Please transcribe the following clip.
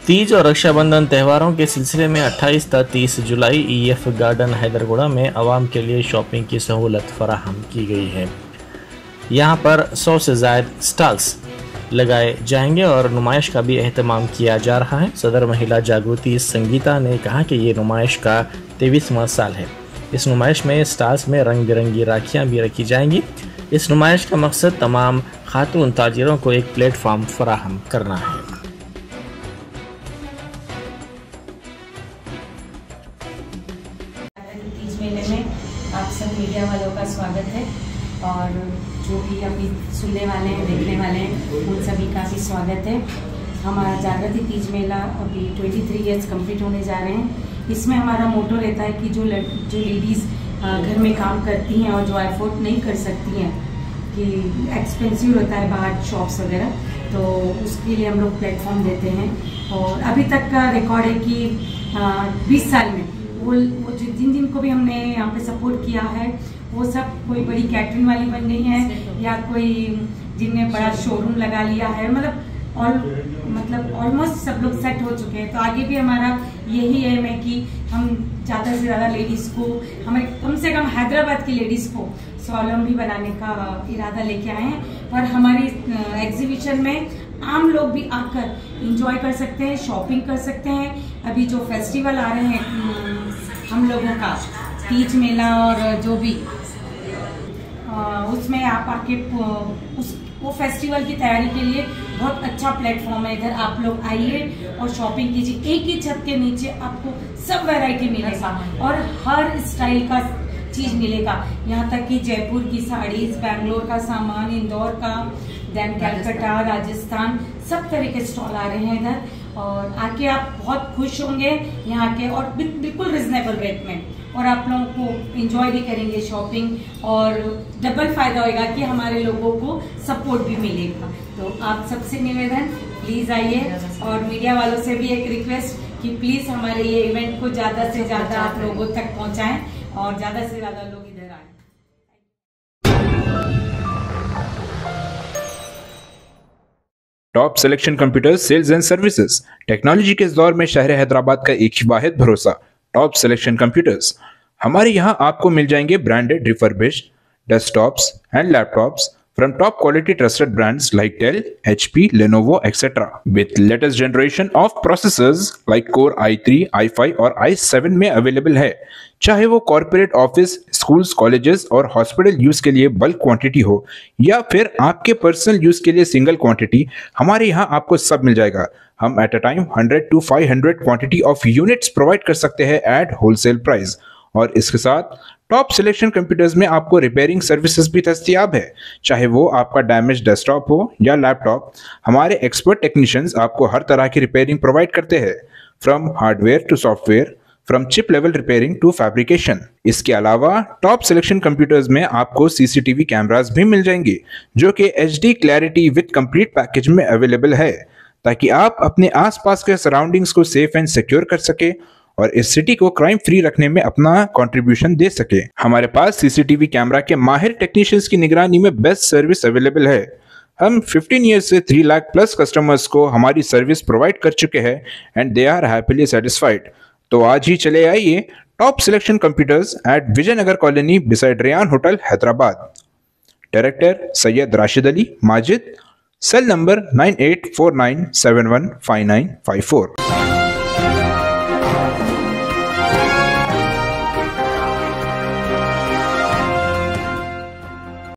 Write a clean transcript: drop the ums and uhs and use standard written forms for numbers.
तीज और रक्षाबंधन त्योहारों के सिलसिले में 28 से 30 जुलाई ईएफ गार्डन हैदरगुड़ा में आवाम के लिए शॉपिंग की सहूलत फराहम की गई है। यहां पर 100 से ज़ायद स्टॉल्स लगाए जाएंगे और नुमाइश का भी एहतमाम किया जा रहा है। सदर महिला जागृति संगीता ने कहा कि ये नुमाइश का 23वां साल है। इस नुमाइश में स्टॉल्स में रंग बिरंगी राखियाँ भी रखी जाएंगी। इस नुमाइश का मकसद तमाम खातून ताजिरों को एक प्लेटफॉर्म फराहम करना है। तीज मेले में आप सब मीडिया वालों का स्वागत है और जो भी अभी सुनने वाले हैं, देखने वाले हैं, उन सभी का भी स्वागत है। हमारा जागृति तीज मेला अभी 23 ईयर्स कंप्लीट होने जा रहे हैं। इसमें हमारा मोटो रहता है कि जो लेडीज़ घर में काम करती हैं और जो अफोर्ड नहीं कर सकती हैं, कि एक्सपेंसिव होता है बाहर शॉप्स वगैरह, तो उसके लिए हम लोग प्लेटफॉर्म देते हैं। और अभी तक का रिकॉर्ड है कि 20 साल में वो जिन को भी हमने यहाँ पे सपोर्ट किया है वो सब कोई बड़ी कैटरिंग वाली बन गई है या कोई जिनने बड़ा शोरूम लगा लिया है, मतलब ऑलमोस्ट सब लोग सेट हो चुके हैं। तो आगे भी हमारा यही एम है कि हम ज़्यादा से ज़्यादा लेडीज़ को, हमें कम से कम हैदराबाद की लेडीज़ को स्वावलंबी बनाने का इरादा लेके आए हैं। और हमारी एग्जीबिशन में आम लोग भी आकर इंजॉय कर सकते हैं, शॉपिंग कर सकते हैं। अभी जो फेस्टिवल आ रहे हैं हम लोगों का, तीज मेला और जो भी उसमें आप आके वो फेस्टिवल की तैयारी के लिए बहुत अच्छा प्लेटफॉर्म है। इधर आप लोग आइए और शॉपिंग कीजिए। एक ही छत के नीचे आपको सब वैरायटी मिलेगा और हर स्टाइल का चीज मिलेगा। यहाँ तक कि जयपुर की साड़ीज, बैंगलोर का सामान, इंदौर का, देन कैलकाटा, राजस्थान, सब तरह के स्टॉल आ रहे हैं इधर। और आके आप बहुत खुश होंगे यहाँ के, और बिल्कुल रिजनेबल रेट में, और आप लोगों को एंजॉय भी करेंगे शॉपिंग, और डबल फायदा होगा कि हमारे लोगों को सपोर्ट भी मिलेगा। तो आप सबसे निवेदन, प्लीज आइए। और मीडिया वालों से भी एक रिक्वेस्ट कि प्लीज हमारे ये इवेंट को ज्यादा से ज्यादा आप लोगों तक पहुंचाएं और ज्यादा से ज्यादा लोग इधर आए। Top selection computer sales and services, technology के इस दौर में शहर हैदराबाद का एक ही वाहिद भरोसा, टॉप सिलेक्शन कंप्यूटर्स। हमारे यहाँ आपको मिल जाएंगे branded refurbished desktops and laptops from top quality trusted brands like Dell, HP, Lenovo, etc. with latest generation of processors like Core i3, i5 और i7 में अवेलेबल है। चाहे वो कॉर्पोरेट ऑफिस, स्कूल्स, कॉलेजेस और हॉस्पिटल यूज के लिए bulk quantity हो या फिर आपके पर्सनल यूज के लिए सिंगल क्वांटिटी, हमारे यहाँ आपको सब मिल जाएगा। हम at a time 100 to 500 quantity of units provide कर सकते हैं एट होलसेल प्राइस। और इसके साथ टॉप सिलेक्शन कंप्यूटर्स में आपको रिपेयरिंग सर्विसेज भी दस्तियाब है। चाहे वो आपका डैमेज डेस्कटॉप हो या लैपटॉप, हमारे एक्सपर्ट टेक्नीशियंस आपको हर तरह की रिपेयरिंग प्रोवाइड करते हैं, from hardware to software, from chip level repairing to fabrication. इसके अलावा टॉप सिलेक्शन कंप्यूटर्स में आपको सीसीटीवी कैमरास भी मिल जाएंगे जो कि HD clarity with complete package में अवेलेबल है, ताकि आप अपने आसपास के सराउंडिंग्स को सेफ एंड सिक्योर कर सके और इस सिटी को क्राइम फ्री रखने में अपना कंट्रीब्यूशन दे सके। हमारे पास सीसीटीवी कैमरा के माहिर टेक्नीशियंस की निगरानी में बेस्ट सर्विस अवेलेबल है। हम 15 ईयर्स से 3 लाख प्लस कस्टमर्स को हमारी सर्विस प्रोवाइड कर चुके हैं and they are happily satisfied. तो आज ही चले आइए top selection computers at Vijayanagar colony beside Ryan hotel Hyderabad. Director Syed Rashid Ali Majid, cell number 9849715954।